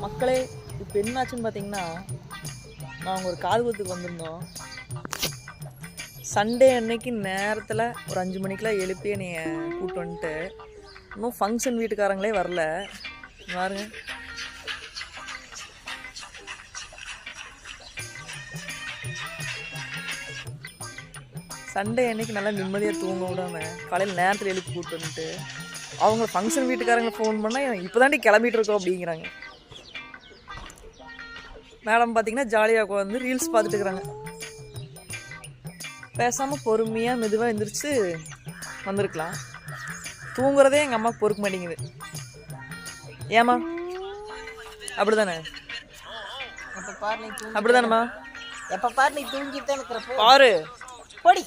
மக்களே இப்போ என்னாச்சுன்னு பார்த்தீங்கன்னா, நாங்கள் ஒரு காது குத்துக்கு வந்திருந்தோம். சண்டே அன்னைக்கு நேரத்தில் ஒரு 5 மணிக்கெலாம் எழுப்பி என்னைய கூப்பிட்டு வந்துட்டு, இன்னும் ஃபங்க்ஷன் வீட்டுக்காரங்களே வரல. பாருங்க, சண்டே அன்னைக்கு நல்லா நிம்மதியாக தூங்க விடாமல் காலையில் நேரத்தில் எழுப்பி கூப்பிட்டு வந்துட்டு, அவங்க ஃபங்க்ஷன் வீட்டுக்காரங்களை ஃபோன் பண்ணால் இப்போ தாண்டி கிளம்பிட்டு இருக்கோம் அப்படிங்கிறாங்க. மேடம் பார்த்தீங்கன்னா ஜாலியாக வந்து ரீல்ஸ் பார்த்துட்டு இருக்கிறாங்க. பேசாமல் பொறுமையாக மெதுவாக எழுந்திரிச்சு வந்திருக்கலாம். தூங்குறதே எங்கள் அம்மாவுக்கு பொறுக்க மாட்டேங்குது. ஏமா அப்படி தானே? எப்போ பாரு நீ அப்படி தானேம்மா? எப்போ பாரு நீ தூங்கிட்டு தான் இருக்கிறப்போ பாரு போடி